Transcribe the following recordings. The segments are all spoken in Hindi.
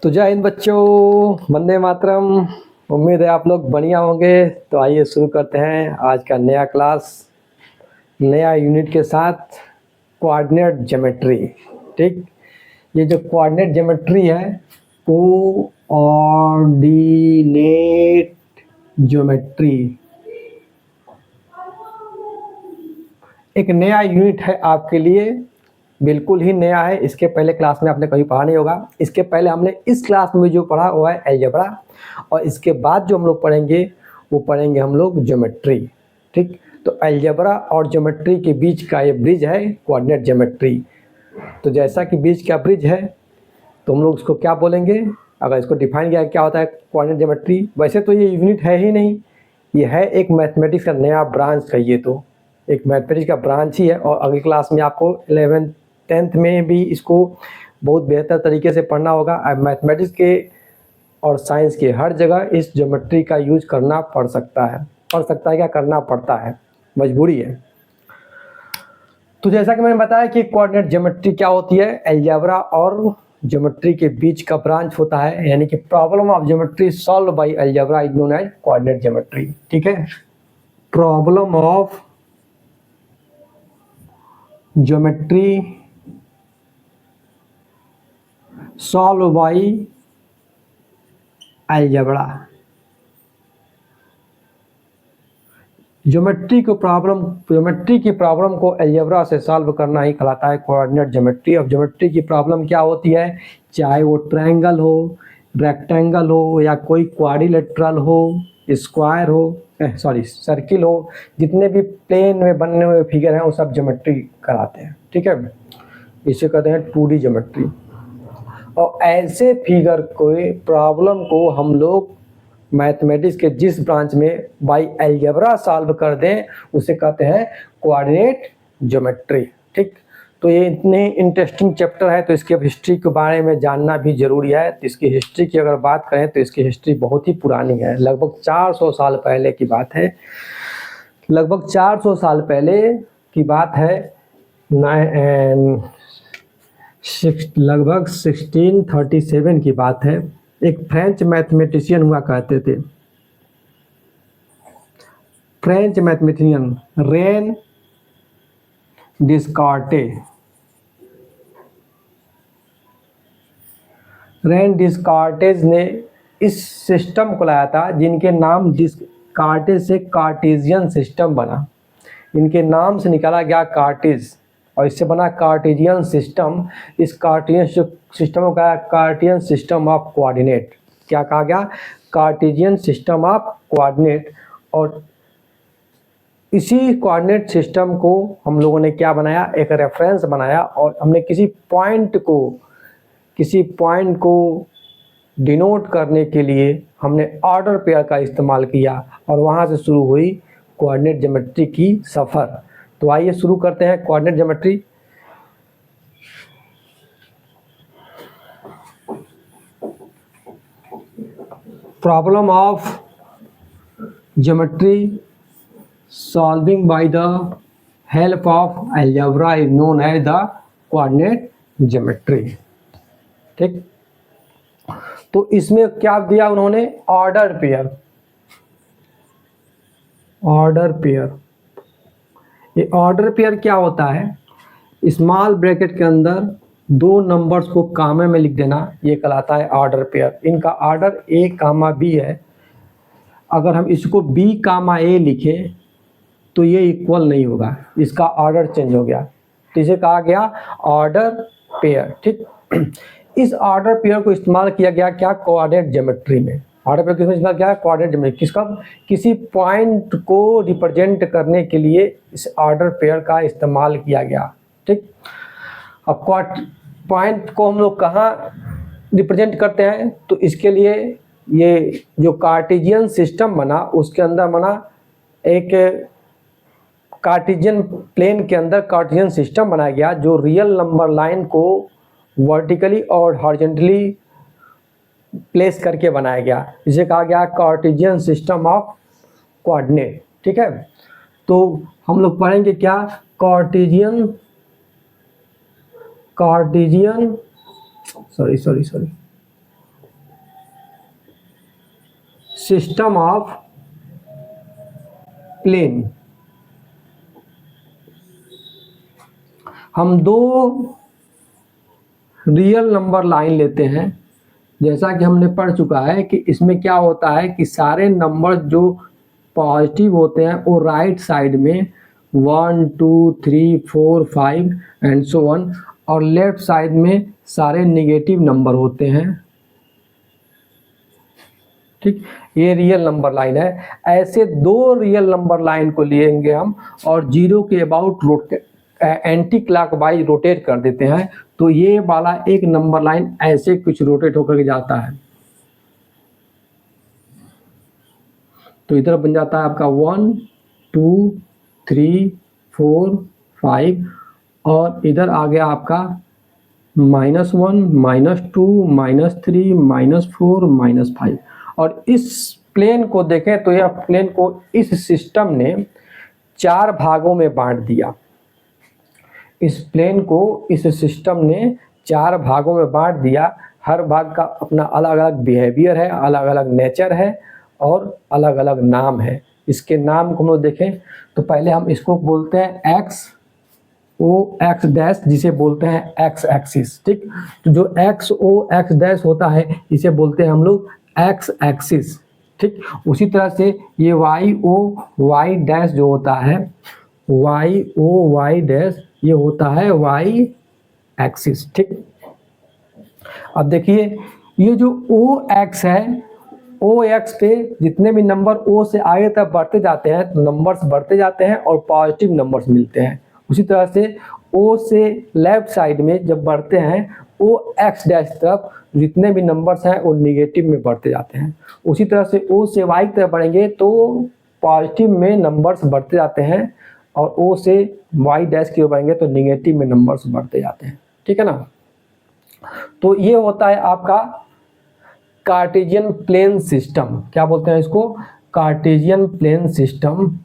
तो जय हिंद बच्चों, वंदे मातरम। उम्मीद है आप लोग बढ़िया होंगे। तो आइए शुरू करते हैं आज का नया क्लास, नया यूनिट के साथ कोऑर्डिनेट ज्योमेट्री। ठीक, ये जो कोऑर्डिनेट ज्योमेट्री है, कोऑर्डिनेट ज्योमेट्री एक नया यूनिट है आपके लिए, बिल्कुल ही नया है। इसके पहले क्लास में आपने कभी पढ़ा नहीं होगा। इसके पहले हमने इस क्लास में जो पढ़ा वो है अलजेब्रा, और इसके बाद जो हम लोग पढ़ेंगे वो पढ़ेंगे हम लोग ज्योमेट्री। ठीक, तो अलजेब्रा और ज्योमेट्री के बीच का ये ब्रिज है कोऑर्डिनेट ज्योमेट्री। तो जैसा कि बीच का ब्रिज है तो हम लोग उसको क्या बोलेंगे, अगर इसको डिफाइन किया क्या होता है कोऑर्डिनेट ज्योमेट्री। वैसे तो ये यूनिट है ही नहीं, ये है एक मैथमेटिक्स का नया ब्रांच, कहिए तो एक मैथमेटिक्स का ब्रांच ही है। और अगली क्लास में आपको 11th 10th में भी इसको बहुत बेहतर तरीके से पढ़ना होगा। अब मैथमेटिक्स के और साइंस के हर जगह इस ज्योमेट्री का यूज करना पड़ सकता है, क्या करना पड़ता है, मजबूरी है। तो जैसा कि मैंने बताया कि कोऑर्डिनेट ज्योमेट्री क्या होती है, अलजेब्रा और ज्योमेट्री के बीच का ब्रांच होता है, यानी कि problem of geometry solve by algebra is known as coordinate geometry. ठीक है, problem of geometry solve by algebra. Geometry की प्रॉब्लम को अलजेब्रा से सॉल्व करना ही कहलाता है कोऑर्डिनेट ज्योमेट्री। अब ज्योमेट्री की प्रॉब्लम क्या होती है, चाहे वो ट्रायंगल हो, रेक्टेंगल हो, या कोई क्वाड्रिलेटरल हो, स्क्वायर हो, सर्किल हो, जितने भी प्लेन में बनने हुए फिगर हैं वो सब ज्योमेट्री कहलाते हैं। ठीक है, इसे कहते हैं 2D ज्योमेट्री। और ऐसे फिगर को प्रॉब्लम को हम लोग मैथमेटिक्स के जिस ब्रांच में बाय अलजेब्रा सॉल्व कर दें उसे कहते हैं कोऑर्डिनेट ज्योमेट्री। ठीक, तो ये इतने इंटरेस्टिंग चैप्टर है तो इसके हिस्ट्री के बारे में जानना भी जरूरी है। तो इसकी हिस्ट्री की अगर बात करें तो इसकी हिस्ट्री बहुत ही पुरानी है, लगभग 400 साल पहले की बात है। लगभग 400 साल पहले की बात है, लगभग 1637 की बात है। एक फ्रेंच मैथमेटिशियन हुआ करते थे, फ्रेंच मैथमेटिशियन रेन डिस्कार्टेज ने इस सिस्टम को लाया था, जिनके नाम डिस्कार्टेज से कार्टेशियन सिस्टम बना। इनके नाम से निकाला गया कार्टेज और इससे बना कार्टेशियन सिस्टम। इस कार्टेशियन सिस्टम को कहा कार्टेशियन सिस्टम ऑफ कोऑर्डिनेट। क्या कहा गया, कार्टेशियन सिस्टम ऑफ कोऑर्डिनेट। और इसी कोऑर्डिनेट सिस्टम को हम लोगों ने क्या बनाया, एक रेफरेंस बनाया, और हमने किसी पॉइंट को डिनोट करने के लिए हमने ऑर्डर पेयर का इस्तेमाल किया, और वहाँ से शुरू हुई कोऑर्डिनेट ज्योमेट्री की सफ़र। तो आइए शुरू करते हैं coordinate geometry. Problem of geometry solving by the help of algebra is known as the coordinate geometry. ठीक, तो इसमें क्या दिया उन्होंने, ऑर्डर पेयर। ये ऑर्डर पेयर क्या होता है, स्मॉल ब्रैकेट के अंदर दो नंबर्स को कामे में लिख देना, ये कहलाता है ऑर्डर पेयर। इनका ऑर्डर A, B है। अगर हम इसको B, A लिखें तो ये इक्वल नहीं होगा, इसका ऑर्डर चेंज हो गया, तो इसे कहा गया ऑर्डर पेयर। ठीक, इस ऑर्डर पेयर को इस्तेमाल किया गया क्या, कोऑर्डिनेट ज्योमेट्री में। ऑर्डर पेयर किसमें इस्तेमाल किया है, कोऑर्डिनेट ज्योमेट्री। किसका, किसी पॉइंट को रिप्रेजेंट करने के लिए इस ऑर्डर पेयर का इस्तेमाल किया गया। ठीक, अब पॉइंट को हम लोग कहाँ रिप्रेजेंट करते हैं, तो इसके लिए ये जो कार्टेशियन सिस्टम बना उसके अंदर बना एक कार्टेशियन प्लेन के अंदर कार्टेशियन सिस्टम बनाया गया, जो रियल नंबर लाइन को वर्टिकली और हॉरिजॉन्टली प्लेस करके बनाया गया। इसे कहा गया कार्टेशियन सिस्टम ऑफ कोऑर्डिनेट। ठीक है, तो हम लोग पढ़ेंगे क्या, कार्टेशियन सिस्टम ऑफ प्लेन। हम दो रियल नंबर लाइन लेते हैं, जैसा कि हमने पढ़ चुका है कि इसमें क्या होता है कि सारे नंबर जो पॉजिटिव होते हैं वो राइट साइड में 1 2 3 4 5 एंड सो ऑन, और लेफ्ट साइड में सारे नेगेटिव नंबर होते हैं। ठीक, ये रियल नंबर लाइन है। ऐसे दो रियल नंबर लाइन को लेंगे हम और जीरो के अबाउट एंटी क्लॉकवाइज रोटेट कर देते हैं, तो ये वाला एक नंबर लाइन ऐसे कुछ रोटेट होकर के जाता है। तो इधर बन जाता है आपका 1 2 3 4 5, और इधर आ गया आपका -1 -2 -3 -4 -5। और इस प्लेन को देखें तो यह प्लेन को इस सिस्टम ने 4 भागों में बांट दिया। इस प्लेन को इस सिस्टम ने 4 भागों में बांट दिया। हर भाग का अपना अलग अलग बिहेवियर है, अलग अलग नेचर है और अलग अलग नाम है। इसके नाम को हम लोग देखें तो पहले हम इसको बोलते हैं एक्स ओ एक्स डैश, जिसे बोलते हैं एक्स एक्सिस। ठीक, तो जो एक्स ओ एक्स डैश होता है इसे बोलते हैं हम लोग एक्स एक्सिस। ठीक, उसी तरह से ये वाई ओ वाई डैश जो होता है, वाई ओ वाई डैश, ये होता है वाई एक्सिस। ठीक, अब देखिए ये जो ओ एक्स है, ओ एक्स पे जितने भी नंबर ओ से आगे तक बढ़ते जाते हैं तो नंबर्स बढ़ते जाते हैं और पॉजिटिव नंबर्स मिलते हैं। उसी तरह से ओ से लेफ्ट साइड में जब बढ़ते हैं ओ एक्स डैश तरफ जितने भी नंबर्स हैं वो निगेटिव में बढ़ते जाते हैं। उसी तरह से ओ से वाई तरफ बढ़ेंगे तो पॉजिटिव में नंबर्स बढ़ते जाते हैं, और ओ से वाई डैश की ओर बढ़ेंगे तो निगेटिव में नंबर्स बढ़ते जाते हैं। ठीक है ना। तो ये होता है आपका कार्टेशियन प्लेन सिस्टम। क्या बोलते हैं इसको? Cartesian plane system.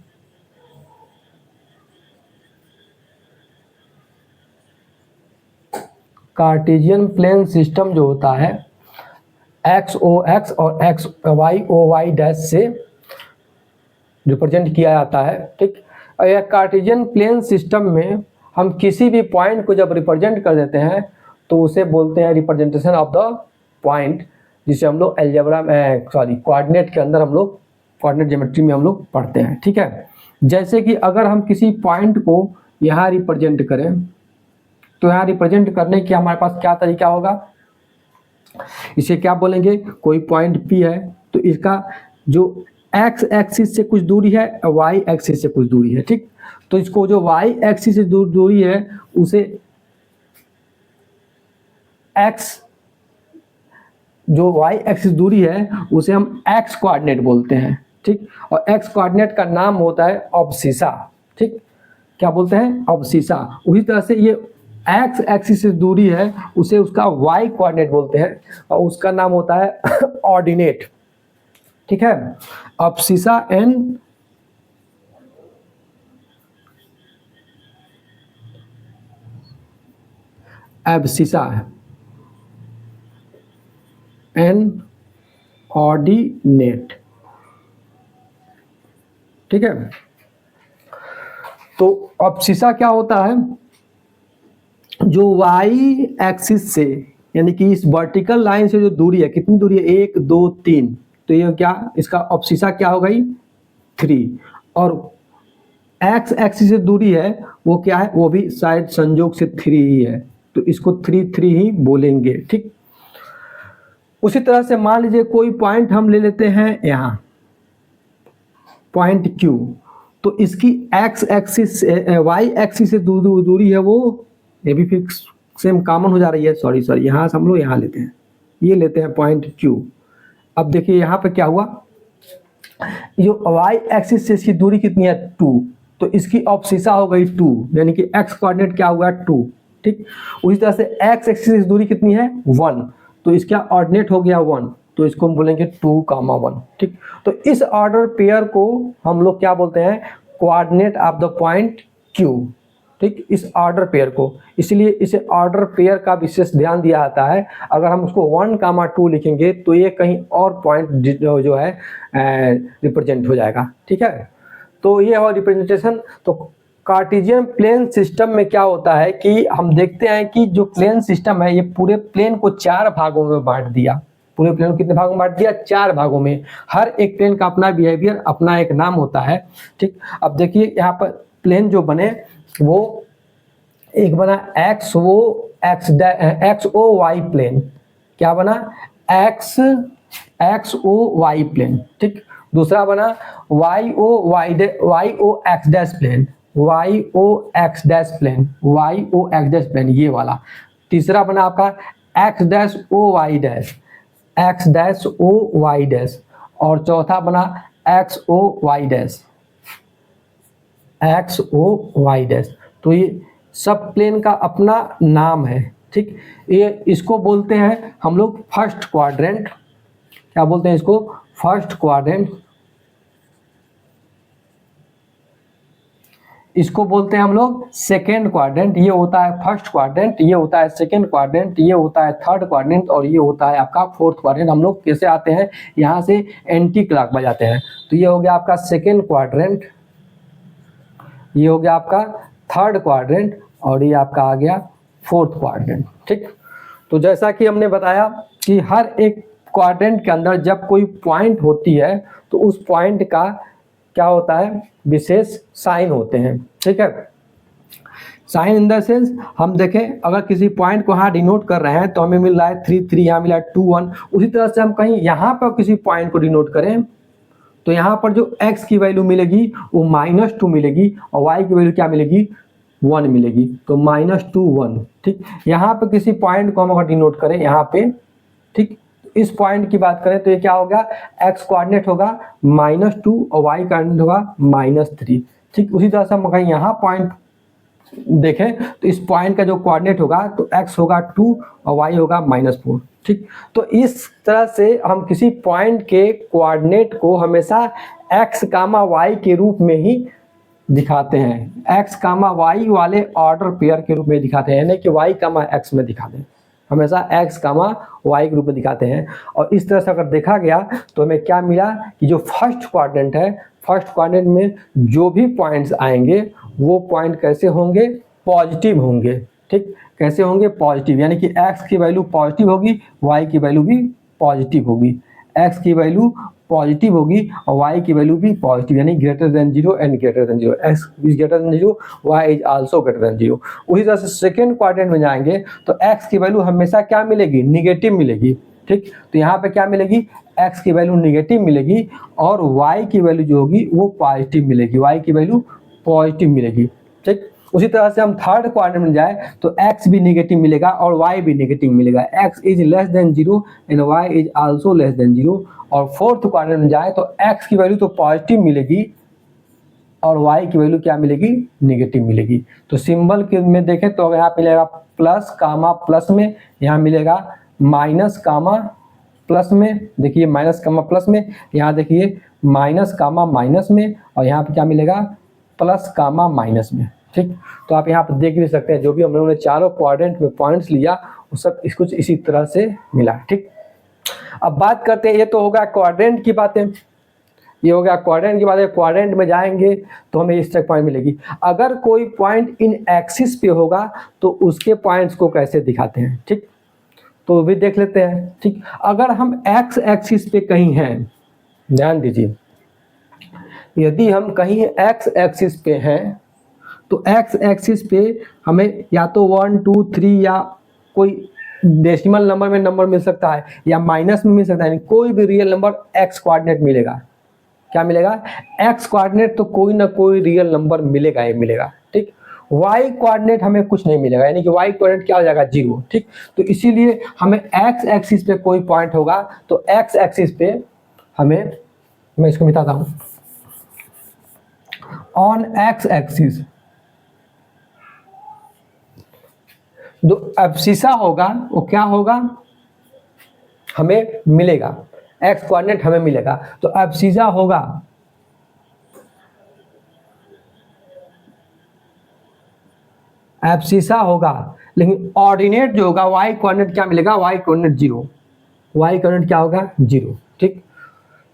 Cartesian plane system जो होता है एक्स ओ एक्स और X Y O Y dash से रिप्रेजेंट किया जाता है। ठीक, यह कार्टेशियन प्लेन सिस्टम में हम किसी भी पॉइंट को जब रिप्रेजेंट कर देते हैं तो उसे बोलते हैं रिप्रेजेंटेशन ऑफ द पॉइंट, जिसे हम लोग अलजेब्रा में कोऑर्डिनेट के अंदर हम लोग कोऑर्डिनेट ज्योमेट्री में हम लोग पढ़ते हैं। ठीक है, जैसे कि अगर हम किसी पॉइंट को यहाँ रिप्रेजेंट करें तो यहाँ रिप्रेजेंट करने की हमारे पास क्या तरीका होगा, इसे क्या बोलेंगे? कोई पॉइंट P है तो इसका जो एक्स एक्सिस से कुछ दूरी है, वाई एक्सिस से कुछ दूरी है। ठीक, तो इसको जो वाई एक्सिस से दूरी है उसे एक्स, जो वाई एक्सिस दूरी है उसे हम एक्स कोऑर्डिनेट बोलते हैं। ठीक, और एक्स कोऑर्डिनेट का नाम होता है अब्सिसा। ठीक, क्या बोलते हैं? अब्सिसा। उसी तरह से ये एक्स एक्सिस से दूरी है उसे उसका वाई कोऑर्डिनेट बोलते हैं और उसका नाम होता है ऑर्डिनेट। ठीक है, अब्सिसा एंड एब्सिसा एंड ऑर्डिनेट। ठीक है, तो अब्सिसा क्या होता है? जो वाई एक्सिस से यानी कि इस वर्टिकल लाइन से जो दूरी है, कितनी दूरी है? 1 2 3, तो ये क्या, इसका अब्सिसा क्या हो गई? 3। और एक्स एक्सिस से दूरी है वो क्या है? वो भी शायद संयोग से 3 ही है, तो इसको 3 3 ही बोलेंगे। ठीक, उसी तरह से मान लीजिए कोई पॉइंट हम ले लेते हैं यहाँ पॉइंट Q, तो इसकी एक्स एक्सिस वाई एक्सिस से दूरी है वो, ये भी फिर सेम कॉमन हो जा रही है। सॉरी यहाँ से हम लोग यहाँ लेते हैं, ये लेते हैं पॉइंट Q। अब देखिए यहाँ पे क्या हुआ, जो वाई एक्सिस से इसकी दूरी कितनी है? 2, तो इसकी अब्सिसा हो गई 2, यानी कि एक्स कोऑर्डिनेट क्या हुआ? 2। ठीक, उसी तरह से एक्स एक्सिस से दूरी कितनी है? 1, तो इसका ऑर्डिनेट हो गया 1, तो इसको हम बोलेंगे 2, 1। ठीक, तो इस ऑर्डर पेयर को हम लोग क्या बोलते हैं? Coordinate of the point Q। ठीक, इस ऑर्डर पेयर को, इसलिए इसे ऑर्डर पेयर का विशेष ध्यान दिया जाता है। अगर हम उसको 1, 2 लिखेंगे तो ये कहीं और पॉइंट जो है रिप्रेजेंट हो जाएगा। ठीक है, तो ये हो रिप्रेजेंटेशन। तो कार्टेशियन प्लेन सिस्टम में क्या होता है कि हम देखते हैं कि जो प्लेन सिस्टम है ये पूरे प्लेन को 4 भागों में बांट दिया। पूरे प्लेन को कितने भागों में बांट दिया? 4 भागों में। हर एक प्लेन का अपना बिहेवियर, अपना एक नाम होता है। ठीक, अब देखिए यहाँ पर प्लेन जो बने वो एक बना एक्स ओ वाई प्लेन। क्या बना? X O Y plane. ठीक, दूसरा बना Y O X dash plane, Y O X dash plane, Y O X dash plane, ये वाला। तीसरा बना आपका X dash O Y dash, X dash O Y dash. और चौथा बना X O Y dash, X O Y dash. तो ये सब प्लेन का अपना नाम है। ठीक, ये इसको बोलते हैं हम लोग फर्स्ट क्वाड्रेंट। क्या बोलते हैं इसको? First quadrant. इसको बोलते हैं हम लोग सेकेंड क्वाड्रेंट। ये होता है फर्स्ट क्वाड्रेंट, ये होता है सेकेंड क्वाड्रेंट, ये होता है थर्ड क्वाड्रेंट और ये होता है आपका फोर्थ क्वाड्रेंट। हम लोग कैसे आते हैं? यहाँ से एंटी क्लॉक बजाते हैं। तो ये हो गया आपका सेकेंड क्वाड्रेंट, ये हो गया आपका थर्ड क्वाड्रेंट और ये आपका आ गया फोर्थ क्वाड्रेंट। ठीक, तो जैसा कि हमने बताया कि हर एक क्वाड्रेंट के अंदर जब कोई पॉइंट होती है तो उस पॉइंट का क्या होता है? विशेष साइन होते हैं। ठीक है, साइन इन द सेंस हम देखें अगर किसी पॉइंट को यहाँ डिनोट कर रहे हैं तो हमें मिल रहा है 3 3, यहाँ मिला है 2 1। उसी तरह से हम कहीं यहाँ पर किसी पॉइंट को डिनोट करें तो यहाँ पर जो x की वैल्यू मिलेगी वो -2 मिलेगी और y की वैल्यू क्या मिलेगी? 1 मिलेगी। तो -2 1। ठीक, यहाँ पे किसी पॉइंट को हम अगर डिनोट करें यहाँ पे, ठीक, इस पॉइंट की बात करें तो ये क्या होगा? x कोऑर्डिनेट होगा -2 और y कोऑर्डिनेट होगा -3। ठीक, उसी तरह से हम कहीं यहाँ पॉइंट देखें तो इस पॉइंट का जो कोऑर्डिनेट होगा तो x होगा 2 और y होगा -4। ठीक, तो इस तरह से हम किसी पॉइंट के कोऑर्डिनेट को हमेशा x, y के रूप में ही दिखाते हैं। x, y वाले ऑर्डर पेयर के रूप में दिखाते हैं, यानी कि y, x में दिखाते हैं। हमेशा x, y के रूप में दिखाते हैं। और इस तरह से अगर देखा गया तो हमें क्या मिला कि जो फर्स्ट क्वाड्रेंट है, फर्स्ट क्वाड्रेंट में जो भी पॉइंट्स आएंगे वो पॉइंट कैसे होंगे? पॉजिटिव होंगे। ठीक, कैसे होंगे? पॉजिटिव, यानी कि x की वैल्यू पॉजिटिव होगी, y की वैल्यू भी पॉजिटिव होगी। x की वैल्यू पॉजिटिव होगी और y की वैल्यू भी पॉजिटिव, यानी greater than 0 and greater than 0। x is greater then 0, y is also greater than 0। उसी तरह से सेकेंड क्वाड्रेंट में जाएंगे तो x की वैल्यू हमेशा क्या मिलेगी? निगेटिव मिलेगी। ठीक, तो यहाँ पे क्या मिलेगी? x की वैल्यू निगेटिव मिलेगी और y की वैल्यू जो होगी वो पॉजिटिव मिलेगी, y की वैल्यू पॉजिटिव मिलेगी। ठीक, उसी तरह से हम थर्ड क्वाड्रेंट में जाए तो x भी निगेटिव मिलेगा और y भी निगेटिव मिलेगा। x is less than 0 and y is also less than 0। और फोर्थ क्वाड्रेंट में जाए तो x की वैल्यू तो पॉजिटिव मिलेगी और y की वैल्यू क्या मिलेगी? निगेटिव मिलेगी। तो सिंबल के में देखें तो यहाँ मिलेगा प्लस, प्लस में, यहाँ मिलेगा माइनस, प्लस में, देखिए माइनस, प्लस में, यहाँ देखिए माइनस, माइनस में, और यहाँ पे क्या मिलेगा? प्लस, माइनस में। ठीक, तो आप यहाँ पर देख भी सकते हैं जो भी हम लोगों ने चारों क्वाड्रेंट में पॉइंट्स लिया वो सब कुछ इसी तरह से मिला। ठीक, अब बात करते हैं, ये तो होगा क्वाड्रेंट की बातें, ये हो गया क्वाड्रेंट की बातें। क्वाड्रेंट में जाएंगे तो हमें इस तक पॉइंट मिलेगी। अगर कोई पॉइंट इन एक्सिस पे होगा तो उसके पॉइंट्स को कैसे दिखाते हैं? ठीक, तो भी देख लेते हैं। ठीक, अगर हम एक्स एक्सिस पे कहीं हैं, ध्यान दीजिए, यदि हम कहीं एक्स एक्सिस पे हैं तो एक्स एक्सिस पे हमें या तो 1 2 3 या कोई डेसिमल नंबर में नंबर मिल सकता है या माइनस में मिल सकता है, कोई भी रियल नंबर एक्स कोऑर्डिनेट मिलेगा। क्या मिलेगा? एक्स कोऑर्डिनेट तो कोई ना कोई रियल नंबर मिलेगा ही मिलेगा। ठीक, वाई कोऑर्डिनेट हमें कुछ नहीं मिलेगा, यानी कि वाई कोऑर्डिनेट क्या हो जाएगा? 0। ठीक, तो इसीलिए हमें एक्स एक्सिस पे कोई पॉइंट होगा तो एक्स एक्सिस पे हमें, मैं इसको मिटाता हूं, ऑन एक्स एक्सिस जो एब्सिसा होगा वो क्या होगा? हमें मिलेगा, एक्स कोऑर्डिनेट हमें मिलेगा। तो एब्सिसा होगा एब्सिसा होगा, लेकिन ऑर्डिनेट जो होगा वाई कोऑर्डिनेट क्या मिलेगा, वाई कोऑर्डिनेट 0, वाई कोऑर्डिनेट क्या होगा 0, ठीक।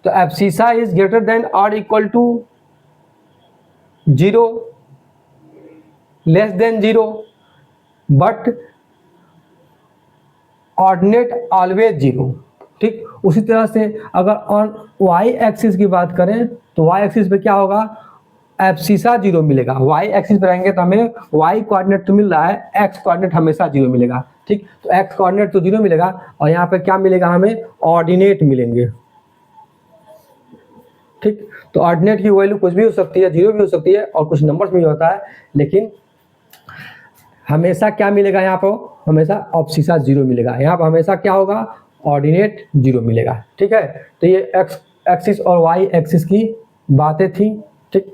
तो एब्सिसा इज ग्रेटर देन और equal to 0, less than 0, but ordinate always 0, ठीक। उसी तरह से अगर ऑन वाई एक्सिस की बात करें तो वाई एक्सिस पे क्या होगा, एब्सिसा 0 मिलेगा। वाई एक्सिस पे रहेंगे तो हमें वाई कोऑर्डिनेट तो मिल रहा है, एक्स कोऑर्डिनेट हमेशा 0 मिलेगा, ठीक। तो एक्स कोऑर्डिनेट तो 0 मिलेगा और यहाँ पे क्या मिलेगा, हमें ऑर्डिनेट मिलेंगे, ठीक। तो ऑर्डिनेट की वैल्यू कुछ भी हो सकती है, 0 भी हो सकती है और कुछ नंबर्स में भी होता है, लेकिन हमेशा क्या मिलेगा यहाँ पर, हमेशा एब्सिसा 0 मिलेगा। यहाँ पर हमेशा क्या होगा, ऑर्डिनेट 0 मिलेगा, ठीक है। तो ये एक्स एक्सिस और वाई एक्सिस की बातें थी, ठीक।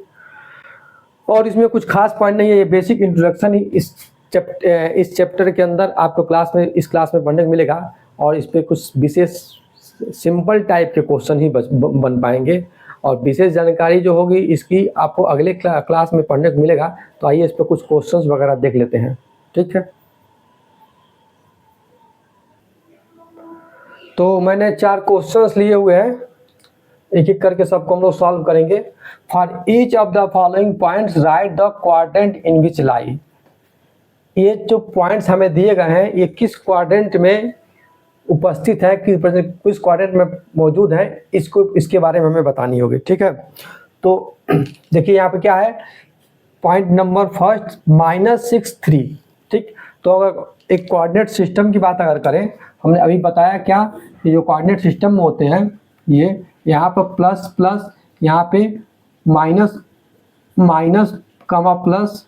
और इसमें कुछ खास पॉइंट नहीं है, ये बेसिक इंट्रोडक्शन ही इस चैप्टर के अंदर आपको इस क्लास में पढ़ने को मिलेगा। और इस पर कुछ विशेष सिंपल टाइप के क्वेश्चन ही बन पाएंगे और विशेष जानकारी जो होगी इसकी आपको अगले क्लास में पढ़ने को मिलेगा। तो आइए इस पर कुछ क्वेश्चंस वगैरह देख लेते हैं, ठीक है। तो मैंने 4 क्वेश्चंस लिए हुए हैं, एक एक करके सबको हम लोग सॉल्व करेंगे। For each of the following points write the quadrant in which lie. ये जो पॉइंट्स हमें दिए गए हैं ये किस क्वाड्रेंट में उपस्थित है, किस क्वाड्रेंट में मौजूद है, इसके बारे में हमें बतानी होगी, ठीक है। तो देखिए यहाँ पे क्या है, पॉइंट नंबर फर्स्ट -6 3, ठीक। तो अगर एक कोऑर्डिनेट सिस्टम की बात अगर करें, हमने अभी बताया क्या, ये जो कोऑर्डिनेट सिस्टम में होते हैं ये यहाँ पर प्लस प्लस, यहाँ पे माइनस माइनस कमा प्लस,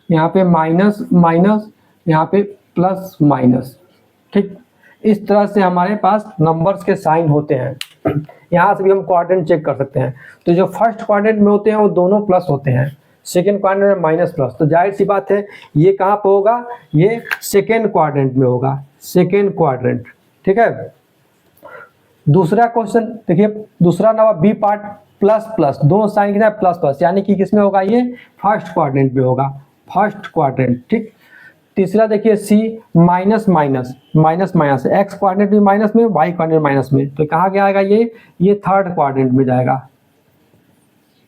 यहाँ पे माइनस माइनस, यहाँ पे प्लस माइनस, ठीक। इस तरह से हमारे पास नंबर्स के साइन होते हैं। यहाँ से भी हम क्वाड्रेंट चेक कर सकते हैं। तो जो फर्स्ट क्वाड्रेंट में होते हैं वो दोनों प्लस होते हैं, सेकेंड क्वाड्रेंट में माइनस प्लस। तो जाहिर सी बात है ये कहाँ पे होगा, ये सेकेंड क्वाड्रेंट में होगा, सेकेंड क्वाड्रेंट, ठीक है। दूसरा क्वेश्चन देखिए, दूसरा number B part plus plus, दोनों साइन कितना है प्लस प्लस, यानी कि किसमें होगा, ये फर्स्ट क्वाड्रेंट में होगा, फर्स्ट क्वाड्रेंट, ठीक। तीसरा देखिए C minus minus minus minus, X quadrant भी माइनस में, वाई क्वाड्रेंट माइनस में, तो कहाँ क्या आएगा, ये थर्ड क्वाड्रेंट में जाएगा,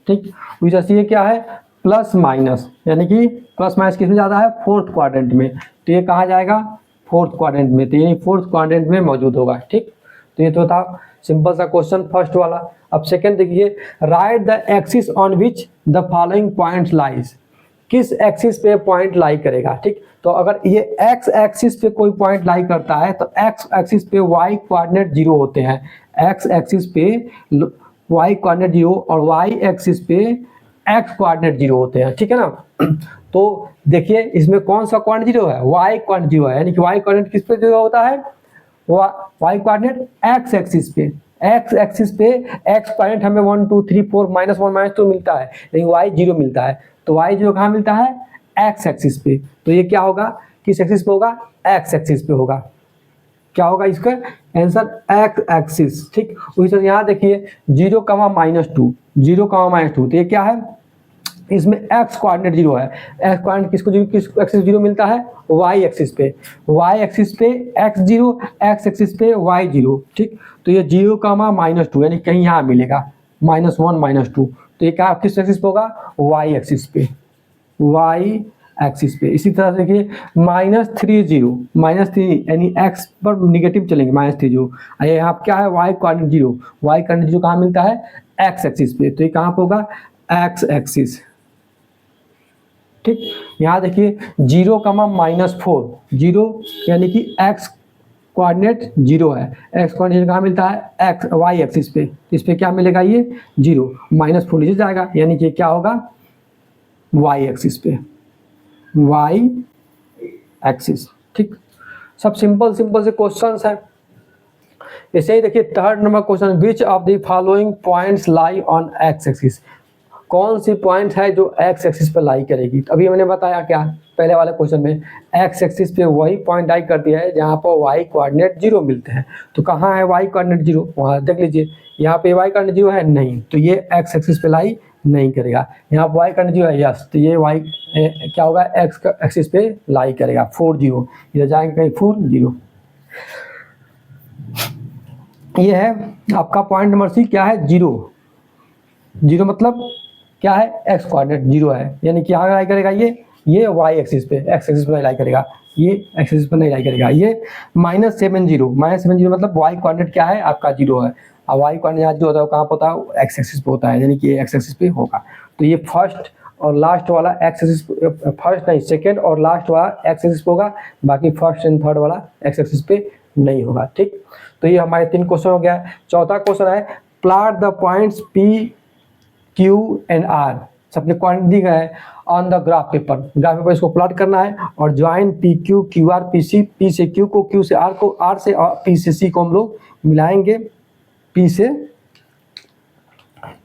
ठीक। वैसे ये क्या है, प्लस माइनस, यानी कि प्लस माइनस किसमें ज़्यादा है, फोर्थ क्वाड्रेंट में, तो ये कहाँ जाएगा, फोर्थ क्वाड्रेंट में, तो यानी फोर्थ क्वाड्रेंट में मौजूद होगा, ठीक। तो ये तो था सिंपल सा क्वेश्चन फर्स्ट वाला। अब सेकंड देखिए, right the axis on which the following points lies. किस एक्सिस पे पॉइंट लाई करेगा, ठीक। तो अगर ये एक्स एक्सिस पे कोई पॉइंट लाई करता है तो एक्स एक्सिस पे वाई कोऑर्डिनेट 0 होते हैं, एक्स एक्सिस पे वाई कोऑर्डिनेट 0 और वाई एक्सिस पे एक्स कोऑर्डिनेट 0 होते हैं, ठीक है ना। तो देखिए इसमें कौन सा कोऑर्डिनेट 0 है, वाई कोऑर्डिनेट 0 है, यानी कि वाई कोऑर्डिनेट किस पे 0 होता है, वाई कोऑर्डिनेट एक्स एक्सिस पे, एक्स एक्सिस पे एक्स कोऑर्डिनेट हमें 1 2 3 4 -1 -2 मिलता है, लेकिन वाई 0 मिलता है। तो वाई 0 कहाँ मिलता है, एक्स एक्सिस पे। तो ये क्या होगा, किस एक्सिस पे होगा, एक्स एक्सिस पे होगा। क्या होगा इसका आंसर, एक्स एक्सिस, ठीक। उसी तरह यहाँ देखिए 0, -2, 0, -2, तो ये क्या है, इसमें एक्स कोऑर्डिनेट 0 है। एक्स कोऑर्डिनेट किस एक्सिस 0 मिलता है, वाई एक्सिस पे, वाई एक्सिस पे एक्स 0, एक्स एक्सिस पे वाई 0, ठीक। तो ये 0, -2, यानी कहीं यहाँ मिलेगा -1 -2, तो ये क्या किस एक्सिस पे होगा, वाई एक्सिस पे, वाई एक्सिस पे। इसी तरह से देखिए -3 यानी एक्स पर निगेटिव चलेंगे, -3 ये यहाँ क्या है, वाई कोऑर्डिनेट 0, वाई कोऑर्डिनेट 0 कहाँ मिलता है, एक्स एक्सिस पे, तो ये कहाँ पे होगा, एक्स एक्सिस, ठीक। यहाँ देखिए 0, -4, 0 यानी कि एक्स कोऑर्डिनेट 0 है, एक्स कोऑर्डिनेट कहाँ मिलता है, एक्स वाई एक्सिस पे, इस पे क्या मिलेगा, ये 0, -4 नीचे जाएगा, यानी कि क्या होगा, वाई एक्सिस पे, वाई एक्सिस, ठीक। सब सिंपल से क्वेश्चंस हैं। ऐसे ही देखिए third number question, which of the following points lie on x axis. कौन सी पॉइंट है जो एक्स एक्सिस पर लाई करेगी, तो अभी मैंने बताया क्या, पहले वाले क्वेश्चन में एक्स एक्सिस पे वही पॉइंट आई कर दिया है जहाँ पर वाई कोऑर्डिनेट 0 मिलते हैं। तो कहाँ है वाई कोऑर्डिनेट 0, वहाँ देख लीजिए, यहाँ पे वाई कोऑर्डिनेट 0 है नहीं, तो ये एक्स एक्सिस पे लाई नहीं करेगा। यहाँ पर वाई कोऑर्डिनेट 0 है यस, तो ये वाई क्या होगा, एक्स एक्सिस पे लाई करेगा 4 0, इधर जाएंगे कहीं 4 0। ये है आपका पॉइंट नंबर सी, क्या है 0 0 मतलब क्या है, एक्स कोऑर्डिनेट 0 है, यानी कि यहाँ लाई करेगा ये वाई एक्सिस पे, एक्स एक्सिस पे लाई करेगा, ये एक्स एक्सिस पे नहीं लाई करेगा। ये -7 0 मतलब वाई कोऑर्डिनेट क्या है आपका 0 है, और वाई कोऑर्डिनेट यहाँ जो होता है कहाँ होता है, एक्स एक्सिस पे होता है, यानी कि ये एक्स एक्सिस पे होगा। तो ये फर्स्ट और लास्ट वाला एक्स एक्सिस, फर्स्ट नहीं सेकेंड और लास्ट वाला एक्स एक्सिस पे होगा, बाकी फर्स्ट एंड थर्ड वाला एक्स एक्सिस पे नहीं होगा। ठीक, तो ये हमारे 3 क्वेश्चन हो गया। चौथा क्वेश्चन है plot the points P Q and R, सबके पॉइंट दी गए हैं on the graph paper, graph paper इसको प्लॉट करना है, और join P Q Q R P C, P से क्यू को, क्यू से आर को, आर से और पी से सी को हम लोग मिलाएंगे, पी से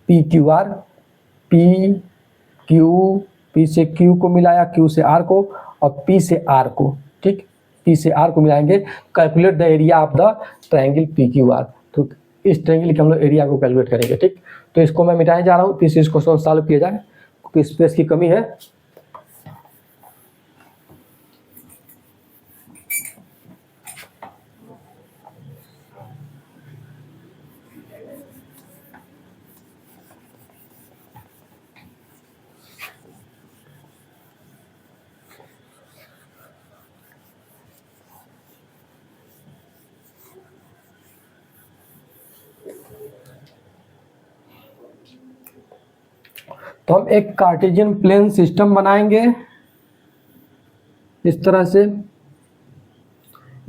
P Q R, P Q, P से क्यू को मिलाया, क्यू से आर को, और पी से आर को, ठीक, पी से आर को मिलाएंगे। Calculate the area of the triangle P Q are, तो इस ट्रायंगल के हम लोग एरिया को कैलकुलेट करेंगे। ठीक, तो इसको मैं मिटाने जा रहा हूँ, फिर से इसको सॉल्व किया जाए क्योंकि स्पेस की कमी है। तो हम एक कार्टेशियन प्लेन सिस्टम बनाएंगे इस तरह से,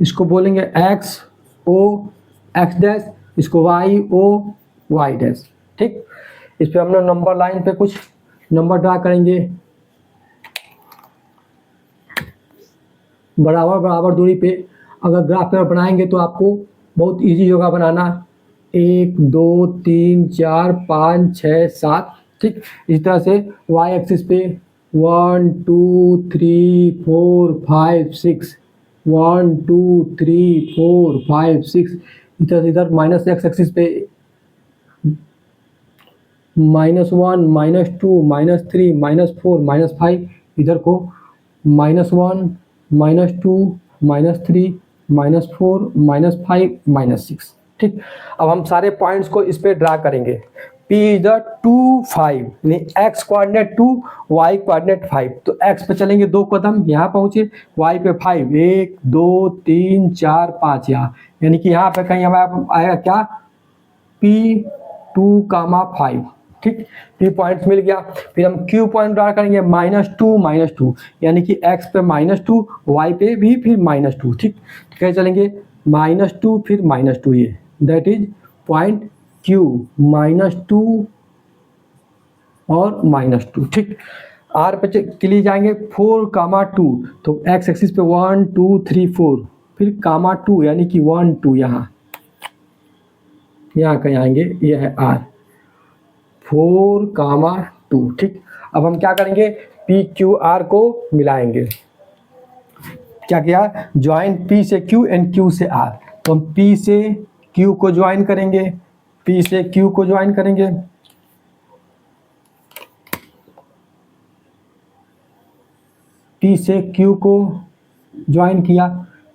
इसको बोलेंगे एक्स ओ एक्स डैश, इसको वाई ओ वाई डैश। ठीक, इस पे हम लोग नंबर लाइन पे कुछ नंबर ड्रा करेंगे, बराबर बराबर दूरी पे। अगर ग्राफ पेपर बनाएंगे तो आपको बहुत इजी होगा बनाना, 1 2 3 4 5 6 7। ठीक, इस तरह से वाई एक्सिस पे 1 2 3 4 5 6, 1 2 3 4 5 6, इधर इधर माइनस एक्स एक्सिस पे -1 -2 -3 -4 -5, इधर को -1 -2 -3 -4 -5 -6। ठीक, अब हम सारे पॉइंट्स को इस पे ड्रा करेंगे। P इज द 2 5, यानी x कोऑर्डिनेट 2 y कोऑर्डिनेट 5, तो x पे चलेंगे 2 कदम, यहाँ पहुंचे, y पे 5 1 2 3 4 5 यहाँ, यानी कि यहाँ पे कहीं हमारा आएगा क्या, P2, 5। ठीक, P पॉइंट्स मिल गया। फिर हम Q पॉइंट ड्रा करेंगे -2 -2, यानी कि x पे -2 y पे भी फिर -2। ठीक, कैसे चलेंगे, -2 फिर -2, ये दैट इज पॉइंट Q, -2 और -2। ठीक, R पे के लिए जाएंगे 4, 2, तो x एक्सिस पे 1 2 3 4, फिर 2 यानी कि 1 2 यहाँ कहीं आएंगे, ये है R, 4, 2। ठीक, अब हम क्या करेंगे, P Q R को मिलाएंगे। क्या किया, ज्वाइन P से Q एंड Q से R, तो हम P से Q को ज्वाइन करेंगे, P से Q को ज्वाइन करेंगे, P से Q को ज्वाइन किया,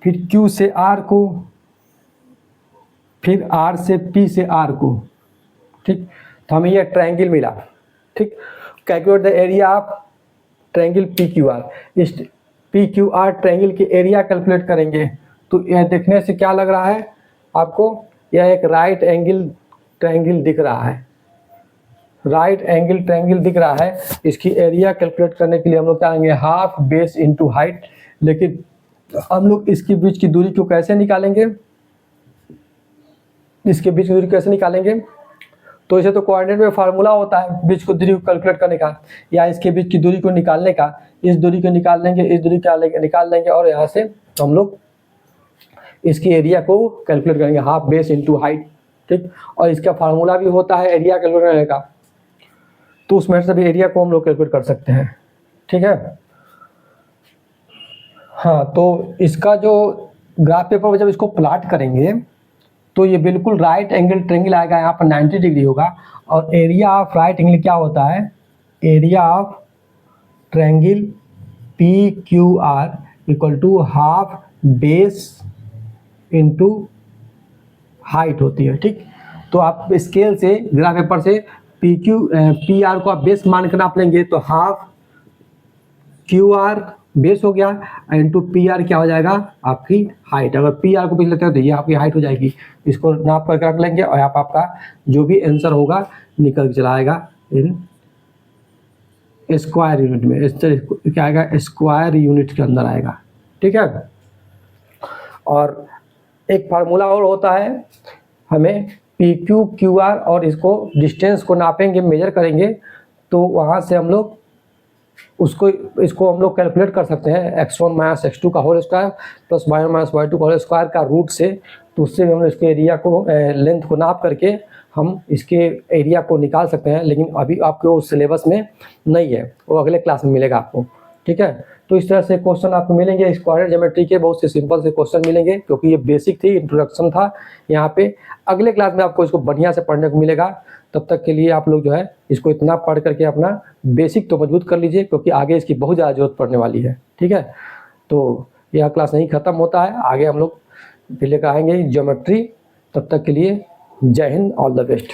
फिर Q से R को, फिर R से P से R को। ठीक, तो हमें यह ट्रायंगल मिला। ठीक, calculate the area of triangle P Q are, इस पी क्यू आर ट्रायंगल की एरिया कैलकुलेट करेंगे। तो यह देखने से क्या लग रहा है आपको, यह एक राइट एंगल ट्रायंगल दिख रहा है, राइट एंगल ट्रायंगल दिख रहा है। इसकी एरिया कैलकुलेट करने के लिए हम लोग क्या करेंगे, हाफ बेस इनटू हाइट। लेकिन हम लोग इसके बीच की दूरी को कैसे निकालेंगे, इसके बीच की दूरी कैसे निकालेंगे, तो इसे तो कोऑर्डिनेट में फार्मूला होता है बीच को दूरी को कैलकुलेट करने का, या इसके बीच की दूरी को निकालने का, इस दूरी को निकाल लेंगे, इस दूरी को निकाल लेंगे, और यहाँ से हम लोग इसकी एरिया को कैलकुलेट करेंगे, हाफ बेस इनटू हाइट। ठीक, और इसका फार्मूला भी होता है एरिया कैलकुलेट करने का, तो उस मेथड से भी एरिया को हम लोग कैलकुलेट कर सकते हैं। ठीक है, हाँ, तो इसका जो ग्राफ पेपर में जब इसको प्लाट करेंगे तो ये बिल्कुल राइट एंगल ट्रेंगल आएगा, यहाँ पर 90 डिग्री होगा। और एरिया ऑफ राइट एंगल क्या होता है, area of triangle P Q R equal to half base into height होती है, ठीक। तो आप स्केल से ग्राफ पेपर से पी आर को आप बेस मान कर नाप लेंगे, तो हाफ क्यू आर बेस हो गया इनटू पी आर क्या हो जाएगा, आपकी हाइट। अगर पी आर को भी लेते हो तो ये आपकी हाइट हो जाएगी। इसको नाप करके रख लेंगे और आपका जो भी आंसर होगा निकल के चला आएगा इन स्क्वायर यूनिट में। इस तरह क्या आएगा, स्क्वायर यूनिट के अंदर आएगा, ठीक है। और एक फार्मूला और होता है, हमें पी क्यू क्यू आर और इसको डिस्टेंस को नापेंगे, मेजर करेंगे, तो वहाँ से हम लोग इसको हम लोग कैलकुलेट कर सकते हैं x1 माइनस x2 का whole square plus y1 minus y2 का होल स्क्वायर का रूट से। तो उससे भी हम इसके एरिया को लेंथ को नाप करके हम इसके एरिया को निकाल सकते हैं, लेकिन अभी आपको उस सिलेबस में नहीं है, वो अगले क्लास में मिलेगा आपको, ठीक है। तो इस तरह से क्वेश्चन आपको मिलेंगे स्क्वायर ज्योमेट्री के, बहुत से सिंपल से क्वेश्चन मिलेंगे, क्योंकि ये बेसिक थी, इंट्रोडक्शन था यहाँ पे। अगले क्लास में आपको इसको बढ़िया से पढ़ने को मिलेगा। तब तक के लिए आप लोग जो है इसको इतना पढ़ करके अपना बेसिक तो मजबूत कर लीजिए, क्योंकि आगे इसकी बहुत ज़्यादा जरूरत पड़ने वाली है, ठीक है। तो यह क्लास नहीं ख़त्म होता है, आगे हम लोग फिर लेकर आएंगे ज्योमेट्री। तब तक के लिए जय हिंद, ऑल द बेस्ट।